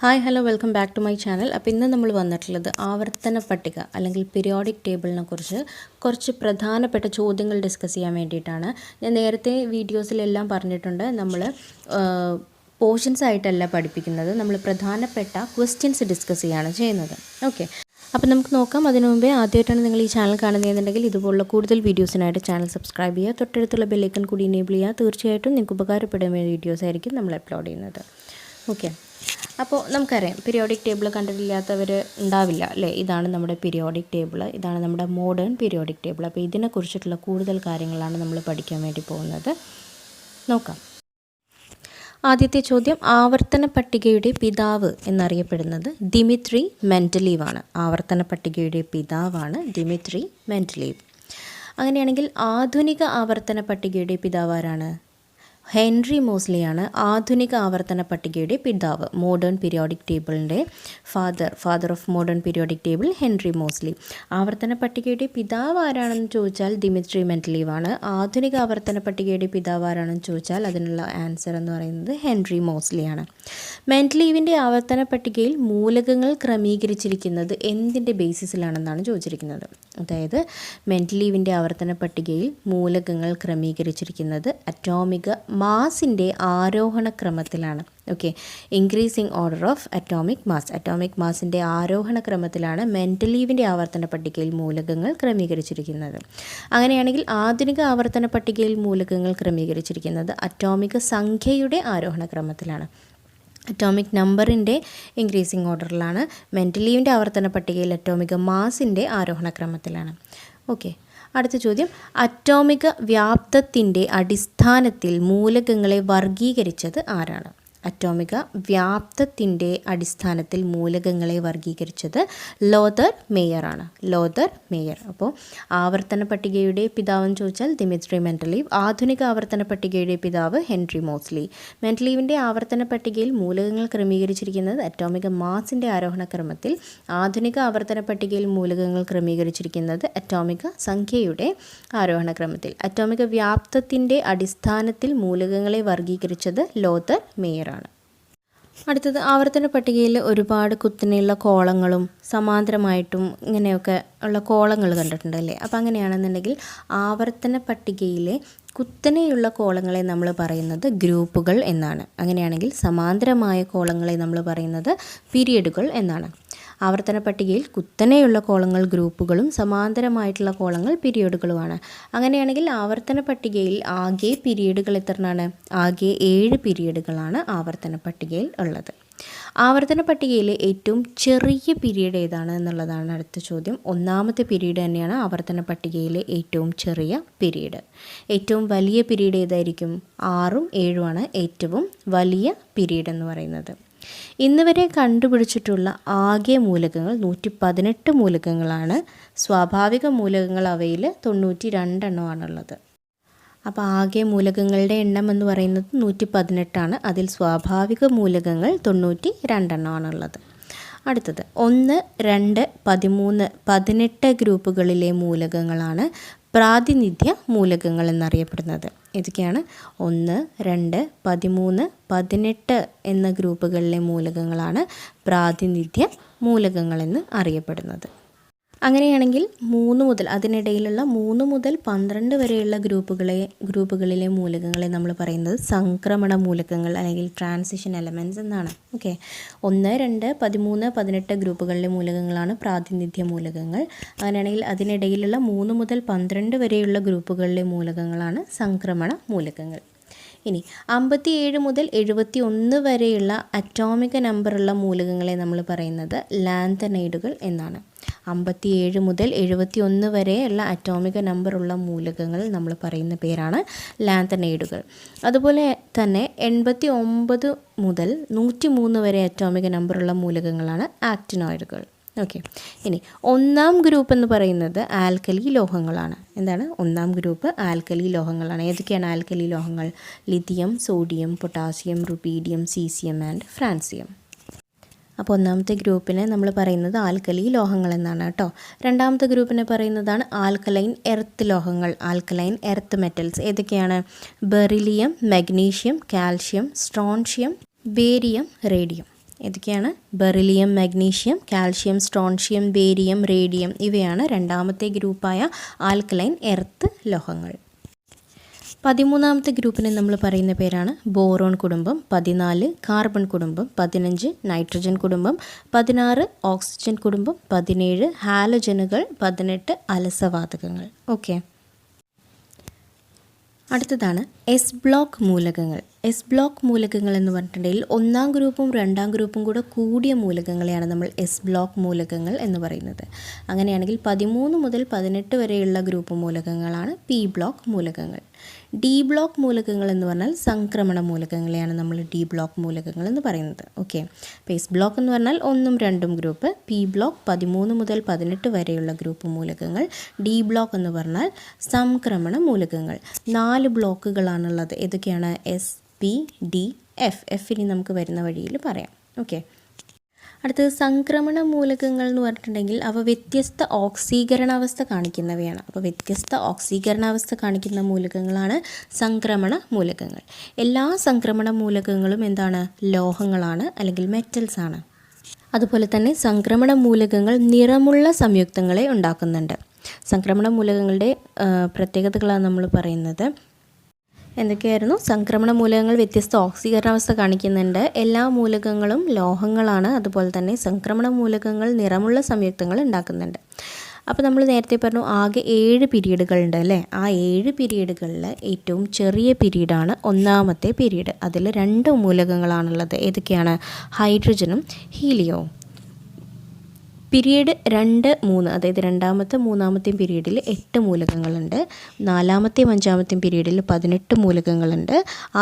Hi hello welcome back to my channel. അപ്പോൾ ഇന്ന് നമ്മൾ വന്നിട്ടുള്ളത് ആവർത്തന പട്ടിക അല്ലെങ്കിൽ പീരിയോഡിക് ടേബിളിനെ കുറിച്ച് കുറച്ച് പ്രധാനപ്പെട്ട ചോദ്യങ്ങൾ ഡിസ്കസ് ചെയ്യാൻ വേണ്ടിയിട്ടാണ്. ഞാൻ നേരത്തെ വീഡിയോസിലെല്ലാം പറഞ്ഞിട്ടുണ്ട്, നമ്മൾ പോർഷൻസ് ആയിട്ടല്ല പഠിപ്പിക്കുന്നത്, നമ്മൾ പ്രധാനപ്പെട്ട ക്വസ്റ്റ്യൻസ് ഡിസ്കസ് ചെയ്യുകയാണ് ചെയ്യുന്നത്. ഓക്കെ, അപ്പോൾ നമുക്ക് നോക്കാം. അതിനു മുമ്പേ ആദ്യമായിട്ടാണ് നിങ്ങൾ ഈ ചാനൽ കാണുന്നതെന്നുണ്ടെങ്കിൽ ഇതുപോലുള്ള കൂടുതൽ വീഡിയോസിനായിട്ട് ചാനൽ സബ്സ്ക്രൈബ് ചെയ്യുക, തൊട്ടടുത്തുള്ള ബെല്ലൈക്കൺ കൂടി എനേബിൾ ചെയ്യുക. തീർച്ചയായിട്ടും നിങ്ങൾക്ക് ഉപകാരപ്പെടുന്ന വീഡിയോസ് ആയിരിക്കും നമ്മൾ അപ്ലോഡ് ചെയ്യുന്നത്. ഓക്കെ, അപ്പോൾ നമുക്കറിയാം പീരിയോഡിക് ടേബിൾ കണ്ടിട്ടില്ലാത്തവർ ഉണ്ടാവില്ല അല്ലേ. ഇതാണ് നമ്മുടെ പീരിയോഡിക് ടേബിൾ, ഇതാണ് നമ്മുടെ മോഡേൺ പീരിയോഡിക് ടേബിൾ. അപ്പോൾ ഇതിനെക്കുറിച്ചിട്ടുള്ള കൂടുതൽ കാര്യങ്ങളാണ് നമ്മൾ പഠിക്കാൻ വേണ്ടി പോകുന്നത്. നോക്കാം. ആദ്യത്തെ ചോദ്യം, ആവർത്തന പട്ടികയുടെ പിതാവ് എന്നറിയപ്പെടുന്നത് ദിമിത്രി മെൻഡലീവ് ആണ്. ആവർത്തന പട്ടികയുടെ പിതാവാണ് ദിമിത്രി മെൻഡലീവ്. അങ്ങനെയാണെങ്കിൽ ആധുനിക ആവർത്തന പട്ടികയുടെ പിതാവ് ആരാണ്? ഹെൻറി മോസ്ലിയാണ് ആധുനിക ആവർത്തന പട്ടികയുടെ പിതാവ്. മോഡേൺ പീരിയോഡിക് ടേബിളിൻ്റെ father of modern periodic table Henry Moseley. ആവർത്തന പട്ടികയുടെ പിതാവ് ആരാണെന്ന് ചോദിച്ചാൽ ദിമിത്രി മെൻഡലീവ് ആണ്. ആധുനിക ആവർത്തന പട്ടികയുടെ പിതാവ് ആരാണെന്ന് ചോദിച്ചാൽ അതിനുള്ള ആൻസർ എന്ന് പറയുന്നത് ഹെൻറി മോസ്ലിയാണ്. മെൻഡലീവിൻ്റെ ആവർത്തന പട്ടികയിൽ മൂലകങ്ങൾ ക്രമീകരിച്ചിരിക്കുന്നത് എന്തിൻ്റെ ബേസിസിലാണെന്നാണ് ചോദിച്ചിരിക്കുന്നത്. അതായത് മെൻഡലീവിൻ്റെ ആവർത്തന പട്ടികയിൽ മൂലകങ്ങൾ ക്രമീകരിച്ചിരിക്കുന്നത് അറ്റോമിക മാസിൻ്റെ ആരോഹണ ക്രമത്തിലാണ്. Okay, increasing order of atomic mass. Atomic മാസിൻ്റെ ആരോഹണ ക്രമത്തിലാണ് മെൻഡലീവിൻ്റെ ആവർത്തന പട്ടികയിൽ മൂലകങ്ങൾ ക്രമീകരിച്ചിരിക്കുന്നത്. അങ്ങനെയാണെങ്കിൽ ആധുനിക ആവർത്തന പട്ടികയിൽ മൂലകങ്ങൾ ക്രമീകരിച്ചിരിക്കുന്നത് അറ്റോമിക സംഖ്യയുടെ ആരോഹണ ക്രമത്തിലാണ്. അറ്റോമിക് നമ്പറിൻ്റെ ഇൻക്രീസിങ് ഓർഡറിലാണ്. മെൻഡലീവിൻ്റെ ആവർത്തന പട്ടികയിൽ അറ്റോമിക മാസിൻ്റെ ആരോഹണ ക്രമത്തിലാണ്. ഓക്കെ, അടുത്ത ചോദ്യം, അറ്റോമിക വ്യാപ്തത്തിൻ്റെ അടിസ്ഥാനത്തിൽ മൂലകങ്ങളെ വർഗീകരിച്ചത് ആരാണ്? അറ്റോമിക വ്യാപ്തത്തിൻ്റെ അടിസ്ഥാനത്തിൽ മൂലകങ്ങളെ വർഗീകരിച്ചത് ലോതർ മേയറാണ്. Lothar Meyer. അപ്പോൾ ആവർത്തന പട്ടികയുടെ പിതാവെന്ന് ചോദിച്ചാൽ ദിമിത്രി മെൻഡലീവ്. ആധുനിക ആവർത്തന പട്ടികയുടെ പിതാവ് ഹെൻറി മോസ്ലി. മെൻഡലീവിൻ്റെ ആവർത്തന പട്ടികയിൽ മൂലകങ്ങൾ ക്രമീകരിച്ചിരിക്കുന്നത് അറ്റോമിക മാസിൻ്റെ ആരോഹണ ക്രമത്തിൽ. ആധുനിക ആവർത്തന പട്ടികയിൽ മൂലകങ്ങൾ ക്രമീകരിച്ചിരിക്കുന്നത് അറ്റോമിക സംഖ്യയുടെ ആരോഹണ ക്രമത്തിൽ. അറ്റോമിക വ്യാപ്തത്തിൻ്റെ അടിസ്ഥാനത്തിൽ മൂലകങ്ങളെ വർഗീകരിച്ചത് ലോതർ മേയറാണ്. അടുത്തത്, ആവർത്തന പട്ടികയിൽ ഒരുപാട് കുത്തനെയുള്ള കോളങ്ങളും സമാന്തരമായിട്ടും ഇങ്ങനെയൊക്കെ ഉള്ള കോളങ്ങൾ കണ്ടിട്ടുണ്ടല്ലേ. അപ്പോൾ അങ്ങനെയാണെന്നുണ്ടെങ്കിൽ ആവർത്തന പട്ടികയിലെ കുത്തനെയുള്ള കോളങ്ങളെ നമ്മൾ പറയുന്നത് ഗ്രൂപ്പുകൾ എന്നാണ്. അങ്ങനെയാണെങ്കിൽ സമാന്തരമായ കോളങ്ങളെ നമ്മൾ പറയുന്നത് പീരിയഡുകൾ എന്നാണ്. ആവർത്തന പട്ടികയിൽ കുത്തനെയുള്ള കോളങ്ങൾ ഗ്രൂപ്പുകളും സമാന്തരമായിട്ടുള്ള കോളങ്ങൾ പീരിയഡുകളുമാണ്. അങ്ങനെയാണെങ്കിൽ ആവർത്തന പട്ടികയിൽ ആകെ പീരിയഡുകൾ എത്രയാണ്? ആകെ 7 പീരിയഡുകളാണ് ആവർത്തന പട്ടികയിൽ ഉള്ളത്. ആവർത്തന പട്ടികയിലെ ഏറ്റവും ചെറിയ പീരീഡ് ഏതാണ് എന്നുള്ളതാണ് അടുത്ത ചോദ്യം. ഒന്നാമത്തെ പീരീഡ് തന്നെയാണ് ആവർത്തന പട്ടികയിലെ ഏറ്റവും ചെറിയ പീരീഡ്. ഏറ്റവും വലിയ പീരീഡ് ഏതായിരിക്കും? 6ഉം 7ഉമാണ് ഏറ്റവും വലിയ പീരീഡ് എന്ന് പറയുന്നത്. ഇന്ന് വരെ കണ്ടുപിടിച്ചിട്ടുള്ള ആകെ മൂലകങ്ങൾ 118 മൂലകങ്ങളാണ്. സ്വാഭാവിക മൂലകങ്ങൾ അവയിൽ 92 എണ്ണമാണുള്ളത്. അപ്പോൾ ആകെ മൂലകങ്ങളുടെ എണ്ണം എന്ന് പറയുന്നത് 118ആണ്. അതിൽ സ്വാഭാവിക മൂലകങ്ങൾ 92 എണ്ണമാണുള്ളത്. അടുത്തത് 1, 2, 13, 18 ഗ്രൂപ്പുകളിലെ മൂലകങ്ങളാണ് പ്രാതിനിധ്യ മൂലകങ്ങൾ എന്നറിയപ്പെടുന്നത്. ഇതൊക്കെയാണ് 1, 2, 13, 18 എന്ന ഗ്രൂപ്പുകളിലെ മൂലകങ്ങളാണ് പ്രാതിനിധ്യ മൂലകങ്ങളെന്ന് അറിയപ്പെടുന്നത്. അങ്ങനെയാണെങ്കിൽ 3 മുതൽ അതിനിടയിലുള്ള 3 മുതൽ 12 വരെയുള്ള ഗ്രൂപ്പുകളിലെ മൂലകങ്ങളെ നമ്മൾ പറയുന്നത് സംക്രമണ മൂലകങ്ങൾ അല്ലെങ്കിൽ ട്രാൻസിഷൻ എലമെൻറ്റ്സ് എന്നാണ്. ഓക്കെ, 1, 2, 13, 18 ഗ്രൂപ്പുകളിലെ മൂലകങ്ങളാണ് പ്രാതിനിധ്യ മൂലകങ്ങൾ. അങ്ങനെയാണെങ്കിൽ അതിനിടയിലുള്ള 3 മുതൽ 12 വരെയുള്ള ഗ്രൂപ്പുകളിലെ മൂലകങ്ങളാണ് സംക്രമണ മൂലകങ്ങൾ. ഇനി 57 മുതൽ 71 വരെയുള്ള അറ്റോമിക നമ്പറുള്ള മൂലകങ്ങളെ നമ്മൾ പറയുന്നത് ലാന്തനൈഡുകൾ എന്നാണ്. 57 മുതൽ 71 വരെയുള്ള അറ്റോമിക നമ്പറുള്ള മൂലകങ്ങൾ നമ്മൾ പറയുന്ന പേരാണ് ലാന്തനൈഡുകൾ. അതുപോലെ തന്നെ 89 മുതൽ 103 വരെ അറ്റോമിക നമ്പറുള്ള മൂലകങ്ങളാണ് ആക്റ്റിനോയിഡുകൾ. ഓക്കെ, ഇനി ഒന്നാം ഗ്രൂപ്പ് എന്ന് പറയുന്നത് ആൽക്കലി ലോഹങ്ങളാണ്. എന്താണ്? ഒന്നാം ഗ്രൂപ്പ് ആൽക്കലി ലോഹങ്ങളാണ്. ഏതൊക്കെയാണ് ആൽക്കലി ലോഹങ്ങൾ? Lithium, sodium, potassium, rubidium, caesium and francium. അപ്പോൾ ഒന്നാമത്തെ ഗ്രൂപ്പിനെ നമ്മൾ പറയുന്നത് ആൽക്കലി ലോഹങ്ങൾ എന്നാണ് കേട്ടോ. രണ്ടാമത്തെ ഗ്രൂപ്പിനെ പറയുന്നതാണ് ആൽക്കലൈൻ എർത്ത് ലോഹങ്ങൾ, ആൽക്കലൈൻ എർത്ത് മെറ്റൽസ്. ഏതൊക്കെയാണ്? Beryllium, magnesium, calcium, strontium, barium, radium. ഏതൊക്കെയാണ്? Beryllium, magnesium, calcium, strontium, barium, radium ഇവയാണ് രണ്ടാമത്തെ ഗ്രൂപ്പായ ആൽക്കലൈൻ എർത്ത് ലോഹങ്ങൾ. 13ാമത്തെ ഗ്രൂപ്പിനെ നമ്മൾ പറയുന്ന പേരാണ് ബോറോൺ കുടുംബം. 14 കാർബൺ കുടുംബം, 15 നൈട്രജൻ കുടുംബം, 16 ഓക്സിജൻ കുടുംബം, 17 ഹാലജനുകൾ, 18 അലസവാതകങ്ങൾ. ഓക്കെ, അടുത്തതാണ് എസ് ബ്ലോക്ക് മൂലകങ്ങൾ. എസ് ബ്ലോക്ക് മൂലകങ്ങൾ എന്ന് പറഞ്ഞിട്ടുണ്ടെങ്കിൽ 1ാം ഗ്രൂപ്പും 2ാം ഗ്രൂപ്പും കൂടെ കൂടിയ മൂലകങ്ങളെയാണ് നമ്മൾ എസ് ബ്ലോക്ക് മൂലകങ്ങൾ എന്ന് പറയുന്നത്. അങ്ങനെയാണെങ്കിൽ 13 മുതൽ 18 വരെയുള്ള ഗ്രൂപ്പ് മൂലകങ്ങളാണ് പി ബ്ലോക്ക് മൂലകങ്ങൾ. ഡി ബ്ലോക്ക് മൂലകങ്ങൾ എന്ന് പറഞ്ഞാൽ സംക്രമണ മൂലകങ്ങളെയാണ് നമ്മൾ ഡി ബ്ലോക്ക് മൂലകങ്ങൾ എന്ന് പറയുന്നത്. ഓക്കെ, അപ്പോൾ എസ് ബ്ലോക്ക് എന്ന് പറഞ്ഞാൽ 1ഉം 2ഉം ഗ്രൂപ്പ്, പി ബ്ലോക്ക് 13 മുതൽ 18 വരെയുള്ള ഗ്രൂപ്പ് മൂലകങ്ങൾ, ഡി ബ്ലോക്ക് എന്ന് പറഞ്ഞാൽ സംക്രമണ മൂലകങ്ങൾ. 4 ബ്ലോക്കുകളാണുള്ളത്. ഏതൊക്കെയാണ്? S, P, D, F. എഫിന് നമുക്ക് വരുന്ന വഴിയിൽ പറയാം. ഓക്കെ, അടുത്തത് സംക്രമണ മൂലകങ്ങൾ എന്ന് പറഞ്ഞിട്ടുണ്ടെങ്കിൽ അവ വ്യത്യസ്ത ഓക്സീകരണാവസ്ഥ കാണിക്കുന്നവയാണ്. അപ്പോൾ വ്യത്യസ്ത ഓക്സീകരണാവസ്ഥ കാണിക്കുന്ന മൂലകങ്ങളാണ് സംക്രമണ മൂലകങ്ങൾ. എല്ലാ സംക്രമണ മൂലകങ്ങളും എന്താണ്? ലോഹങ്ങളാണ് അല്ലെങ്കിൽ മെറ്റൽസ് ആണ്. അതുപോലെ തന്നെ സംക്രമണ മൂലകങ്ങൾ നിറമുള്ള സംയുക്തങ്ങളെ ഉണ്ടാക്കുന്നുണ്ട്. സംക്രമണ മൂലകങ്ങളുടെ പ്രത്യേകതകളാണ് നമ്മൾ പറയുന്നത്. എന്തൊക്കെയായിരുന്നു? സംക്രമണ മൂലകങ്ങൾ വ്യത്യസ്ത ഓക്സീകരണാവസ്ഥ കാണിക്കുന്നുണ്ട്. എല്ലാ മൂലകങ്ങളും ലോഹങ്ങളാണ്. അതുപോലെ തന്നെ സംക്രമണ മൂലകങ്ങൾ നിറമുള്ള സംയുക്തങ്ങൾ ഉണ്ടാക്കുന്നുണ്ട്. അപ്പോൾ നമ്മൾ നേരത്തെ പറഞ്ഞു ആകെ 7 പീരീഡുകളുണ്ട് അല്ലേ? ആ 7 പീരീഡുകളിൽ ഏറ്റവും ചെറിയ പീരീഡാണ് 1ാമത്തെ പീരീഡ്. അതിൽ 2 മൂലകങ്ങളാണുള്ളത്. ഏതൊക്കെയാണ്? ഹൈഡ്രജനും ഹീലിയവും. പീരീഡ് 2, 3 അതായത് 2ാമത്തെ 3ാമത്തെയും പീരീഡിൽ 8 മൂലകങ്ങളുണ്ട്. 4ാമത്തെയും 5ാമത്തെയും പീരീഡിൽ 18 മൂലകങ്ങളുണ്ട്.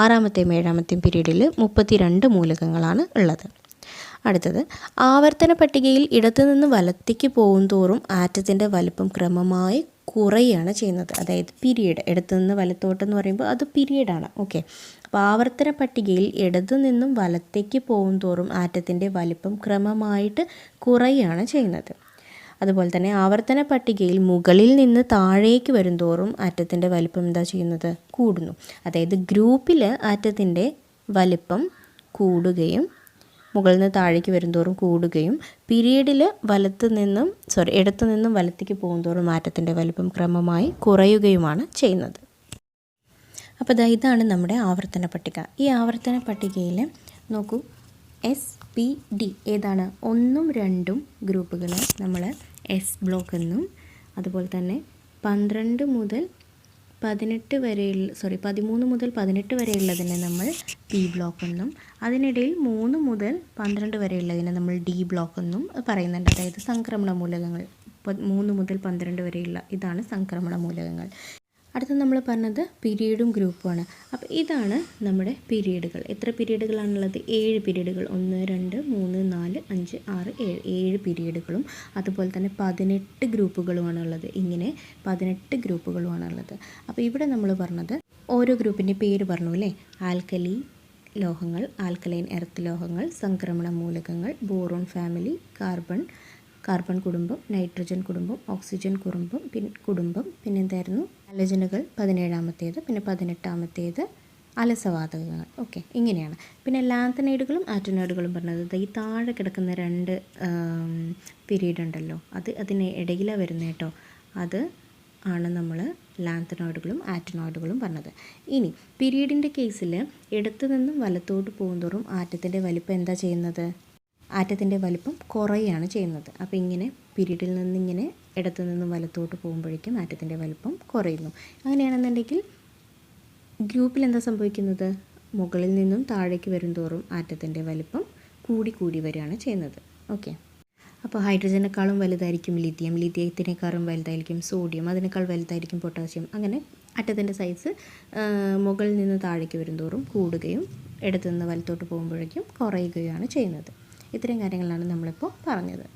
6ാമത്തെയും 7ാമത്തെയും പീരീഡിൽ 32 മൂലകങ്ങളാണ് ഉള്ളത്. അടുത്തത് ആവർത്തന പട്ടികയിൽ ഇടത്തുനിന്ന് വലത്തേക്ക് പോകുന്തോറും ആറ്റത്തിൻ്റെ വലിപ്പം ക്രമമായി കുറയുകയാണ് ചെയ്യുന്നത്. അതായത് പീരീഡ് ഇടത്തുനിന്ന് വലത്തോട്ടെന്ന് പറയുമ്പോൾ അത് പീരീഡാണ്. ഓക്കെ, അപ്പോൾ ആവർത്തന പട്ടികയിൽ ഇടതു നിന്നും വലത്തേക്ക് പോകുന്തോറും ആറ്റത്തിൻ്റെ വലിപ്പം ക്രമമായിട്ട് കുറയുകയാണ് ചെയ്യുന്നത്. അതുപോലെ തന്നെ ആവർത്തന പട്ടികയിൽ മുകളിൽ നിന്ന് താഴേക്ക് വരുന്തോറും ആറ്റത്തിൻ്റെ വലിപ്പം എന്താ ചെയ്യുന്നത്? കൂടുന്നു. അതായത് ഗ്രൂപ്പിൽ ആറ്റത്തിൻ്റെ വലിപ്പം കൂടുകയും മുകളിൽ നിന്ന് താഴേക്ക് വരുന്തോറും കൂടുകയും പീരീഡിൽ ഇടത്തു നിന്നും വലത്തേക്ക് പോകുന്തോറും ആറ്റത്തിൻ്റെ വലിപ്പം ക്രമമായി കുറയുകയുമാണ് ചെയ്യുന്നത്. അപ്പോൾ ഇതാണ് നമ്മുടെ ആവർത്തന പട്ടിക. ഈ ആവർത്തന പട്ടികയിൽ നോക്കൂ, എസ്, പി, ഡി ഏതാണ്? 1ഉം 2ഉം ഗ്രൂപ്പുകൾ നമ്മൾ എസ് ബ്ലോക്ക് എന്നും, അതുപോലെ തന്നെ 13 മുതൽ 18 വരെയുള്ളതിനെ നമ്മൾ പി ബ്ലോക്ക് എന്നും, അതിനിടയിൽ 3 മുതൽ 12 വരെയുള്ളതിനെ നമ്മൾ ഡി ബ്ലോക്ക് എന്നും പറയുന്നുണ്ട്. അതായത് സംക്രമണ മൂലകങ്ങൾ 3 മുതൽ 12 വരെയുള്ള ഇതാണ് സംക്രമണ മൂലകങ്ങൾ. അടുത്ത നമ്മൾ പറഞ്ഞത് പീരീഡും ഗ്രൂപ്പുമാണ്. അപ്പോൾ ഇതാണ് നമ്മുടെ പീരീഡുകൾ. എത്ര പീരീഡുകളാണുള്ളത്? 7 പീരീഡുകൾ. 1, 2, 3, 4, 5, 6, 7 പീരീഡുകളും അതുപോലെ തന്നെ 18 ഗ്രൂപ്പുകളുമാണുള്ളത്. ഇങ്ങനെ 18 ഗ്രൂപ്പുകളുമാണുള്ളത്. അപ്പോൾ ഇവിടെ നമ്മൾ പറഞ്ഞത് ഓരോ ഗ്രൂപ്പിൻ്റെ പേര് പറഞ്ഞു അല്ലേ? ആൽക്കലി ലോഹങ്ങൾ, ആൽക്കലൈൻ എർത്ത് ലോഹങ്ങൾ, സംക്രമണ മൂലകങ്ങൾ, ബോറോൺ ഫാമിലി, കാർബൺ കുടുംബം, നൈട്രജൻ കുടുംബം, ഓക്സിജൻ കുടുംബം, പിന്നെ എന്തായിരുന്നു? ഹാലജനുകൾ 17ാമത്തേത്, പിന്നെ 18ാമത്തേത് അലസവാതകങ്ങൾ. ഓക്കെ, ഇങ്ങനെയാണ്. പിന്നെ ലാന്തനൈഡുകളും ആറ്റനോയിഡുകളും പറഞ്ഞത് ഈ താഴെ കിടക്കുന്ന 2 പീരീഡ് ഉണ്ടല്ലോ, അതിന് ഇടയിലാണ് വരുന്നത് കേട്ടോ. അത് ആണ് നമ്മൾ ലാന്തനോയിഡുകളും ആറ്റനോയിഡുകളും പറഞ്ഞത്. ഇനി പീരീഡിൻ്റെ കേസിൽ ഇടത്തു നിന്നും വലത്തോട്ട് പോകുന്തോറും ആറ്റത്തിൻ്റെ വലിപ്പം എന്താ ചെയ്യുന്നത്? ആറ്റത്തിൻ്റെ വലിപ്പം കുറയുകയാണ് ചെയ്യുന്നത്. അപ്പോൾ ഇങ്ങനെ പീരീഡിൽ നിന്ന് ഇങ്ങനെ ഇടത്തു നിന്നും വലത്തോട്ട് പോകുമ്പോഴേക്കും ആറ്റത്തിൻ്റെ വലിപ്പം കുറയുന്നു. അങ്ങനെയാണെന്നുണ്ടെങ്കിൽ ഗ്രൂപ്പിൽ എന്താ സംഭവിക്കുന്നത്? മുകളിൽ നിന്നും താഴേക്ക് വരുന്തോറും ആറ്റത്തിൻ്റെ വലിപ്പം കൂടി വരികയാണ് ചെയ്യുന്നത്. ഓക്കെ, അപ്പോൾ ഹൈഡ്രജനേക്കാളും വലുതായിരിക്കും ലിഥിയം, ലിഥിയത്തിനേക്കാളും വലുതായിരിക്കും സോഡിയം, അതിനേക്കാൾ വലുതായിരിക്കും പൊട്ടാസ്യം. അങ്ങനെ ആറ്റത്തിൻ്റെ സൈസ് മുകളിൽ നിന്ന് താഴേക്ക് വരുന്തോറും കൂടുകയും ഇടത്തു നിന്ന് വലത്തോട്ട് പോകുമ്പോഴേക്കും കുറയുകയാണ് ചെയ്യുന്നത്. ഇത്രയും കാര്യങ്ങളാണ് നമ്മളിപ്പോൾ പറഞ്ഞത്.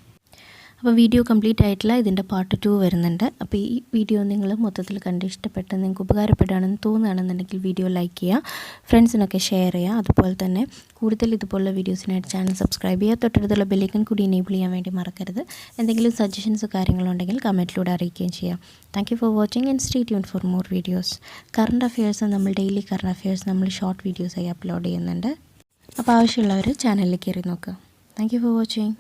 അപ്പോൾ വീഡിയോ കംപ്ലീറ്റ് ആയിട്ടില്ല, ഇതിൻ്റെ പാർട്ട് 2 വരുന്നുണ്ട്. അപ്പോൾ ഈ വീഡിയോ നിങ്ങൾ മൊത്തത്തിൽ കണ്ട് ഇഷ്ടപ്പെട്ട് നിങ്ങൾക്ക് ഉപകാരപ്പെടുകയാണെന്ന് തോന്നുകയാണെന്നുണ്ടെങ്കിൽ വീഡിയോ ലൈക്ക് ചെയ്യുക, ഫ്രണ്ട്സിനൊക്കെ ഷെയർ ചെയ്യുക. അതുപോലെ തന്നെ കൂടുതൽ ഇതുപോലുള്ള വീഡിയോസിനായിട്ട് ചാനൽ സബ്സ്ക്രൈബ് ചെയ്യുക. തൊട്ടടുത്തുള്ള ബെല്ലൈക്കൺ കൂടി എനേബിൾ ചെയ്യാൻ വേണ്ടി മറക്കരുത്. എന്തെങ്കിലും സജഷൻസോ കാര്യങ്ങളുണ്ടെങ്കിൽ കമൻറ്റിലൂടെ അറിയിക്കുകയും ചെയ്യാം. Thank you for watching and stay tuned for more videos. Current affairs നമ്മൾ ഡെയിലി കറണ്ട് അഫയേഴ്സ് നമ്മൾ ഷോർട്ട് വീഡിയോസായി അപ്ലോഡ് ചെയ്യുന്നുണ്ട്. അപ്പോൾ ആവശ്യമുള്ളവർ ചാനലിൽ കയറി നോക്കുക. Thank you for watching.